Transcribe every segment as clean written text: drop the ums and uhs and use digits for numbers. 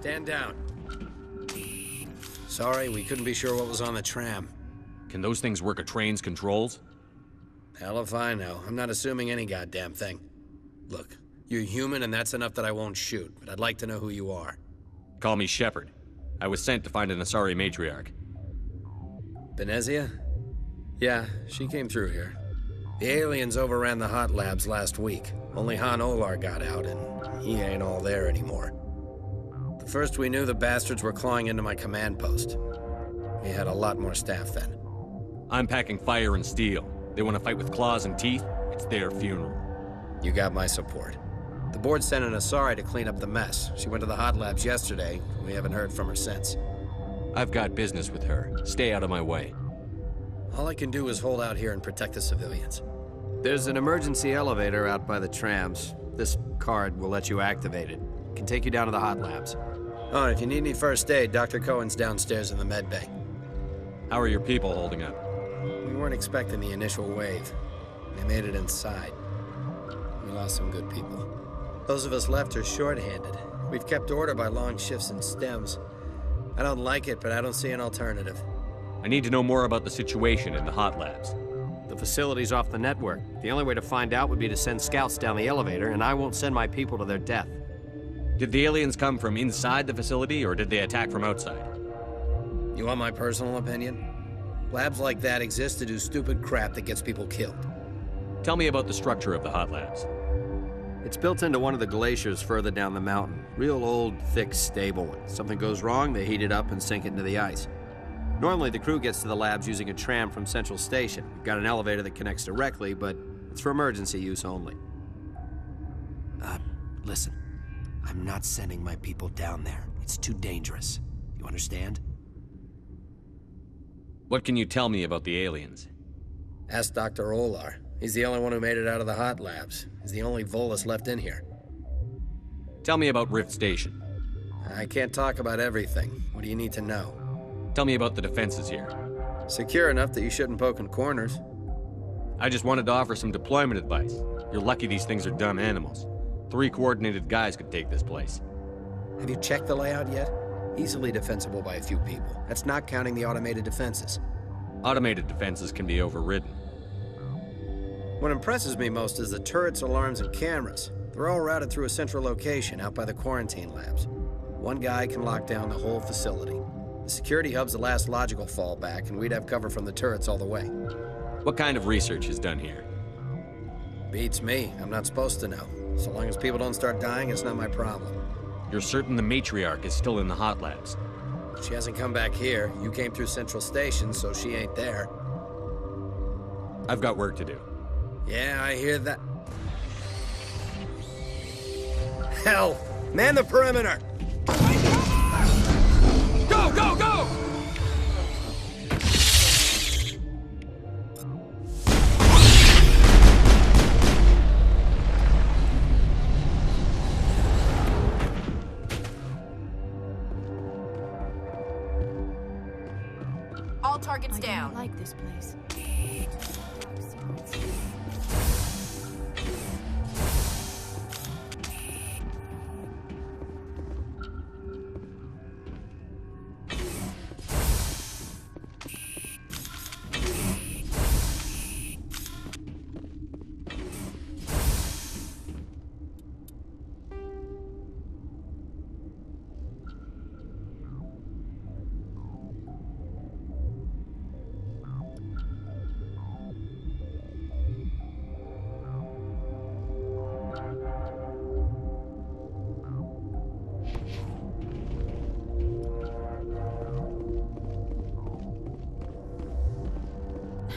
Stand down. Sorry, we couldn't be sure what was on the tram. Can those things work a train's controls? Hell if I know. I'm not assuming any goddamn thing. Look, you're human and that's enough that I won't shoot, but I'd like to know who you are. Call me Shepard. I was sent to find an Asari matriarch. Benezia? Yeah, she came through here. The aliens overran the hot labs last week. Only Han Olar got out, and he ain't all there anymore. The first we knew, the bastards were clawing into my command post. We had a lot more staff then. I'm packing fire and steel. They want to fight with claws and teeth? It's their funeral. You got my support. The board sent an Asari to clean up the mess. She went to the hot labs yesterday. We haven't heard from her since. I've got business with her. Stay out of my way. All I can do is hold out here and protect the civilians. There's an emergency elevator out by the trams. This card will let you activate it. It can take you down to the hot labs. Oh, and if you need any first aid, Dr. Cohen's downstairs in the med bay. How are your people holding up? We weren't expecting the initial wave. They made it inside. We lost some good people. Those of us left are short-handed. We've kept order by long shifts and stems. I don't like it, but I don't see an alternative. I need to know more about the situation in the hot labs. The facility's off the network. The only way to find out would be to send scouts down the elevator, and I won't send my people to their death. Did the aliens come from inside the facility, or did they attack from outside? You want my personal opinion? Labs like that exist to do stupid crap that gets people killed. Tell me about the structure of the hot labs. It's built into one of the glaciers further down the mountain. Real old, thick, stable one. Something goes wrong, they heat it up and sink it into the ice. Normally, the crew gets to the labs using a tram from Central Station. We've got an elevator that connects directly, but it's for emergency use only. Listen. I'm not sending my people down there. It's too dangerous. You understand? What can you tell me about the aliens? Ask Dr. Olar. He's the only one who made it out of the hot labs. He's the only Volus left in here. Tell me about Rift Station. I can't talk about everything. What do you need to know? Tell me about the defenses here. Secure enough that you shouldn't poke in corners. I just wanted to offer some deployment advice. You're lucky these things are dumb animals. 3 coordinated guys could take this place. Have you checked the layout yet? Easily defensible by a few people. That's not counting the automated defenses. Automated defenses can be overridden. What impresses me most is the turrets, alarms, and cameras. They're all routed through a central location out by the quarantine labs. One guy can lock down the whole facility. The security hub's the last logical fallback, and we'd have cover from the turrets all the way. What kind of research is done here? Beats me. I'm not supposed to know. So long as people don't start dying, it's not my problem. You're certain the matriarch is still in the hot labs? She hasn't come back here. You came through Central Station, so she ain't there. I've got work to do. Yeah, I hear that. Hell! Man the perimeter! Go, go, go! All targets down. I like this place.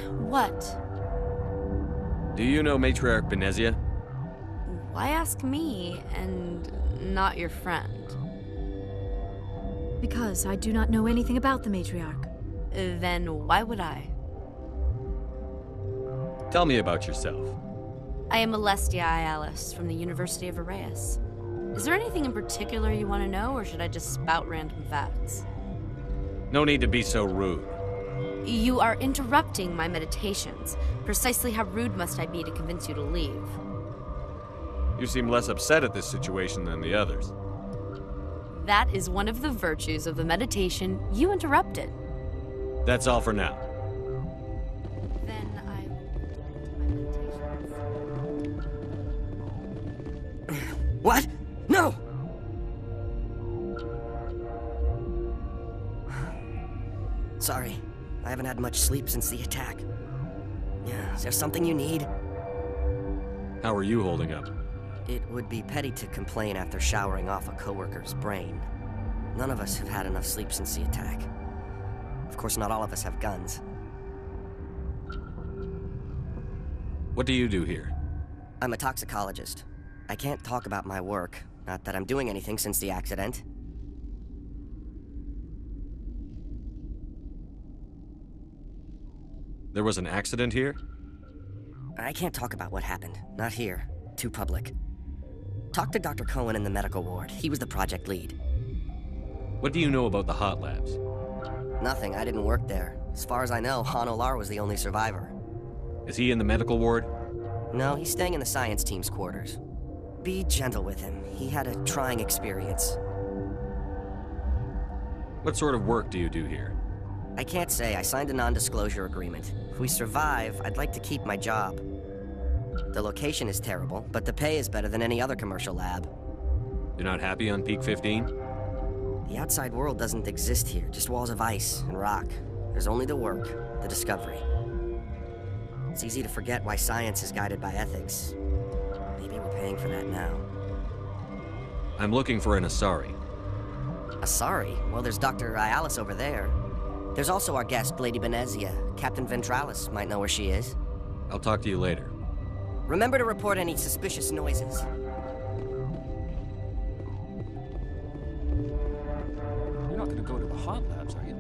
What? Do you know Matriarch Benezia? Why ask me and not your friend? Because I do not know anything about the matriarch. Then why would I? Tell me about yourself. I am Alestia Alice from the University of Arraeus. Is there anything in particular you want to know, or should I just spout random facts? No need to be so rude. You are interrupting my meditations. Precisely how rude must I be to convince you to leave? You seem less upset at this situation than the others. That is one of the virtues of the meditation you interrupted. That's all for now. Then I will do my meditations. What? No! Sorry, I haven't had much sleep since the attack. Yeah, is there something you need? How are you holding up? It would be petty to complain after showering off a coworker's brain. None of us have had enough sleep since the attack. Of course, not all of us have guns. What do you do here? I'm a toxicologist. I can't talk about my work, not that I'm doing anything since the accident. There was an accident here? I can't talk about what happened. Not here. Too public. Talk to Dr. Cohen in the medical ward. He was the project lead. What do you know about the hot labs? Nothing. I didn't work there. As far as I know, Han Olar was the only survivor. Is he in the medical ward? No, he's staying in the science team's quarters. Be gentle with him. He had a trying experience. What sort of work do you do here? I can't say. I signed a non-disclosure agreement. If we survive, I'd like to keep my job. The location is terrible, but the pay is better than any other commercial lab. You're not happy on Peak 15? The outside world doesn't exist here, just walls of ice and rock. There's only the work, the discovery. It's easy to forget why science is guided by ethics. Maybe we're paying for that now. I'm looking for an Asari. Asari? Well, there's Dr. Ayalis over there. There's also our guest, Lady Benezia. Captain Ventralis might know where she is. I'll talk to you later. Remember to report any suspicious noises. You're not gonna go to the hot labs, are you?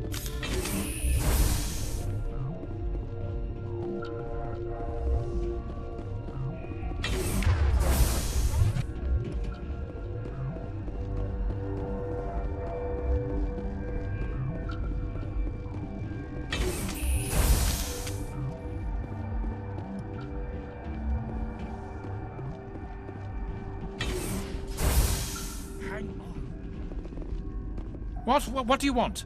What do you want?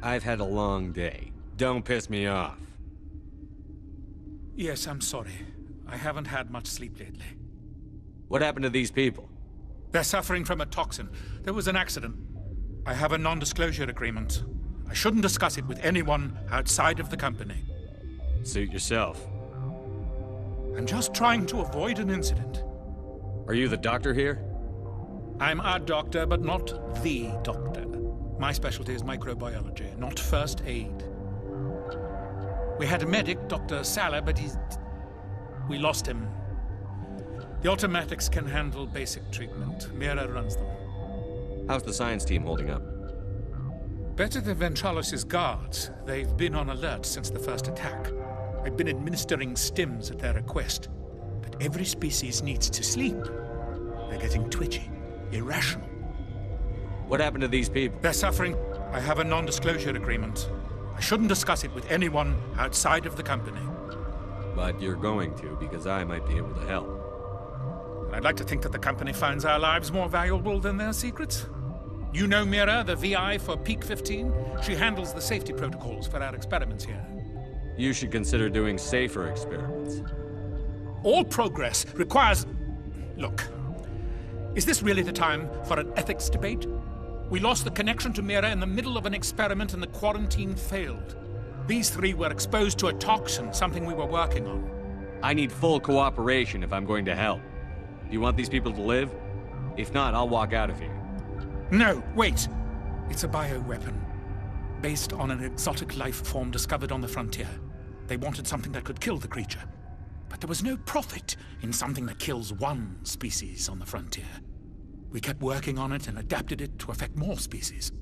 I've had a long day. Don't piss me off. Yes, I'm sorry. I haven't had much sleep lately. What happened to these people? They're suffering from a toxin. There was an accident. I have a non-disclosure agreement. I shouldn't discuss it with anyone outside of the company. Suit yourself. I'm just trying to avoid an incident. Are you the doctor here? I'm a doctor, but not the doctor. My specialty is microbiology, not first aid. We had a medic, Dr. Salah, but we lost him. The automatics can handle basic treatment. Mira runs them. How's the science team holding up? Better than Ventralis' guards. They've been on alert since the first attack. I've been administering stims at their request. But every species needs to sleep. They're getting twitchy. Irrational. What happened to these people? They're suffering. I have a non-disclosure agreement. I shouldn't discuss it with anyone outside of the company. But you're going to, because I might be able to help. I'd like to think that the company finds our lives more valuable than their secrets. You know Mira, the VI for Peak 15? She handles the safety protocols for our experiments here. You should consider doing safer experiments. All progress requires... Look. Is this really the time for an ethics debate? We lost the connection to Mira in the middle of an experiment and the quarantine failed. These three were exposed to a toxin, something we were working on. I need full cooperation if I'm going to help. Do you want these people to live? If not, I'll walk out of here. No, wait. It's a bioweapon, based on an exotic life form discovered on the frontier. They wanted something that could kill the creature. But there was no profit in something that kills one species on the frontier. We kept working on it and adapted it to affect more species.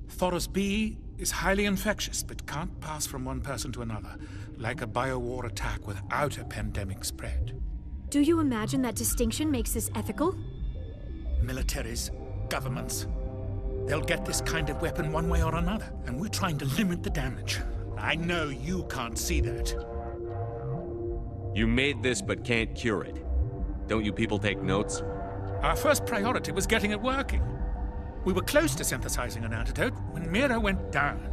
Thoros B is highly infectious, but can't pass from one person to another, like a biowar attack without a pandemic spread. Do you imagine that distinction makes this ethical? Militaries, governments, they'll get this kind of weapon one way or another, and we're trying to limit the damage. I know you can't see that. You made this but can't cure it. Don't you people take notes? Our first priority was getting it working. We were close to synthesizing an antidote when Mira went down.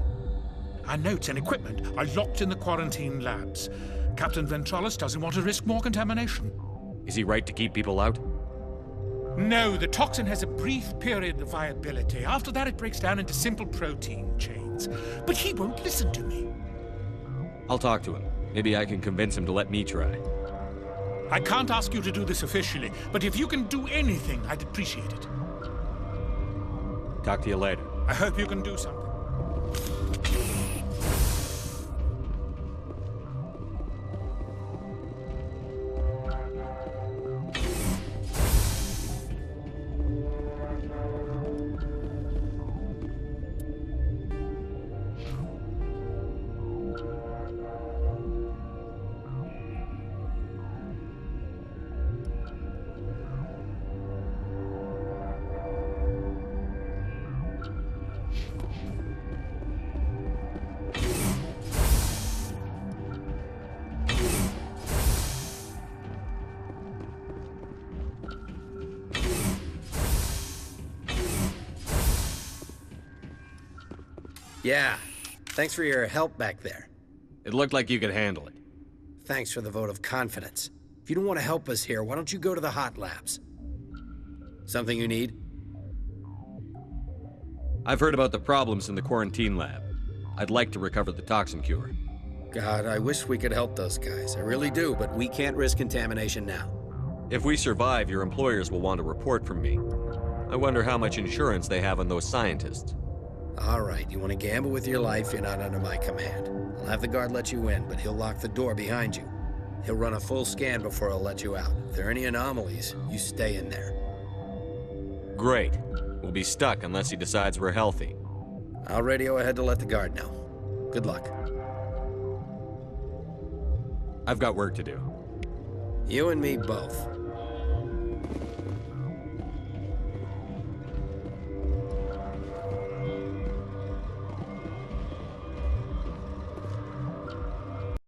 Our notes and equipment are locked in the quarantine labs. Captain Ventralis doesn't want to risk more contamination. Is he right to keep people out? No, the toxin has a brief period of viability. After that, it breaks down into simple protein chains. But he won't listen to me. I'll talk to him. Maybe I can convince him to let me try. I can't ask you to do this officially, but if you can do anything, I'd appreciate it. Talk to you later. I hope you can do something. Yeah. Thanks for your help back there. It looked like you could handle it. Thanks for the vote of confidence. If you don't want to help us here, why don't you go to the hot labs? Something you need? I've heard about the problems in the quarantine lab. I'd like to recover the toxin cure. God, I wish we could help those guys. I really do, but we can't risk contamination now. If we survive, your employers will want a report from me. I wonder how much insurance they have on those scientists. All right, you want to gamble with your life, you're not under my command. I'll have the guard let you in, but he'll lock the door behind you. He'll run a full scan before he'll let you out. If there are any anomalies, you stay in there. Great. We'll be stuck unless he decides we're healthy. I'll radio ahead to let the guard know. Good luck. I've got work to do. You and me both.